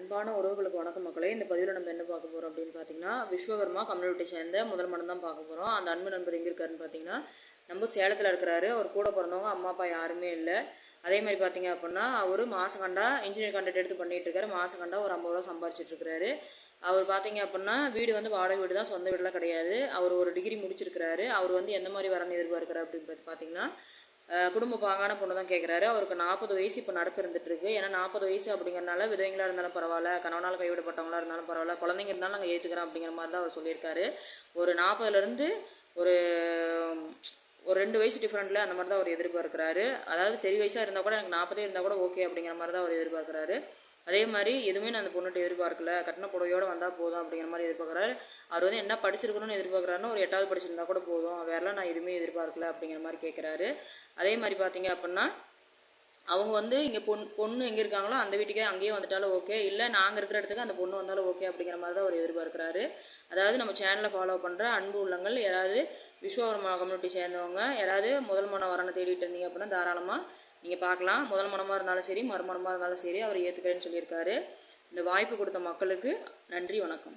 அன்பான உறவுகளுக்கு வணக்கம் மக்களே. இந்த பதிவில் நம்ம என்ன பார்க்க போகிறோம் அப்படின்னு பார்த்தீங்கன்னா, விஸ்வகர்மா கம்யூனிட்டி சேர்ந்த முதல் மனம் தான் பார்க்க போகிறோம். அந்த அன்பு நண்பர் எங்கே இருக்காருன்னு பார்த்தீங்கன்னா, நம்ம சேலத்தில் இருக்கிறாரு. அவர் கூட பிறந்தவங்க அம்மா அப்பா யாருமே இல்லை. அதே மாதிரி பார்த்தீங்க அப்படின்னா, அவர் மாதம் கண்டா இன்ஜினியர் கான்ட்ராக்ட் எடுத்து பண்ணிகிட்டு இருக்காரு. மாதம் கண்டா ஒரு 50 ரூபா சம்பாரிச்சிட்டு இருக்காரு. அவர் பார்த்தீங்க அப்படின்னா வீடு வந்து வாடகை வீடு தான், சொந்த வீடுலாம் கிடையாது. அவர் ஒரு டிகிரி முடிச்சிருக்கிறாரு. அவர் வந்து எந்த மாதிரி வரணும் எதிர்பார்க்குறாரு அப்படின்னு பார்த்தீங்கன்னா, குடும்ப பாங்கான பொண்ணு தான் கேட்குறாரு. அவருக்கு 40 வயசு இப்போ நடப்பு இருந்துட்டு இருக்கு. ஏன்னா 40 வயசு அப்படிங்கிறனால விதவைங்களாக இருந்தாலும் பரவாயில்ல, கணவனால் கைவிடப்பட்டவங்களாக இருந்தாலும் பரவாயில்ல, குழந்தைங்க இருந்தாலும் நாங்கள் ஏற்றுக்கிறோம் அப்படிங்கிற மாதிரி தான் அவர் சொல்லியிருக்காரு. ஒரு 40லேருந்து ஒரு ஒரு 2 வயசு டிஃப்ரெண்ட்டில் அந்த மாதிரி தான் அவர் எதிர்பார்க்குறாரு. அதாவது சரி வயசாக இருந்தால் கூட எனக்கு 40 இருந்தால் கூட ஓகே அப்படிங்கிற மாதிரி தான் அவர் எதிர்பார்க்குறாரு. அதே மாதிரி எதுவுமே நான் அந்த பொண்ணுகிட்ட எதிர்பார்க்கல, கட்டின புடவையோடு வந்தால் போதும் அப்படிங்கிற மாதிரி எதிர்பார்க்குறாரு. அவர் வந்து என்ன படிச்சிருக்கணும்னு எதிர்பார்க்குறாருன்னா, ஒரு 8வது படிச்சிருந்தா கூட போதும், வேறெல்லாம் நான் எதுவுமே எதிர்பார்க்கல அப்படிங்கிற மாதிரி கேட்குறாரு. அதே மாதிரி பார்த்தீங்க அப்படின்னா, அவங்க வந்து இங்கே பொண்ணு எங்கே இருக்காங்களோ அந்த வீட்டுக்கே அங்கேயே வந்துட்டாலும் ஓகே, இல்லை நாங்கள் இருக்கிற இடத்துக்கு அந்த பொண்ணு வந்தாலும் ஓகே அப்படிங்கிற மாதிரி தான் அவர் எதிர்பார்க்குறாரு. அதாவது நம்ம சேனலை ஃபாலோ பண்ணுற அன்பு உள்ளங்கள் யாராவது விஸ்வகர்மா கம்யூனிட்டி சேர்ந்தவங்க யாராவது முதல் மனம் வரனை தேடிட்டு இருந்தீங்க அப்படின்னா தாராளமாக நீங்கள் பார்க்கலாம். முதல் மனமாக இருந்தாலும் சரி, மறுமணமாக இருந்தாலும் சரி, அவர் ஏற்றுக்கிறேன்னு சொல்லியிருக்காரு. இந்த வாய்ப்பு கொடுத்த மக்களுக்கு நன்றி, வணக்கம்.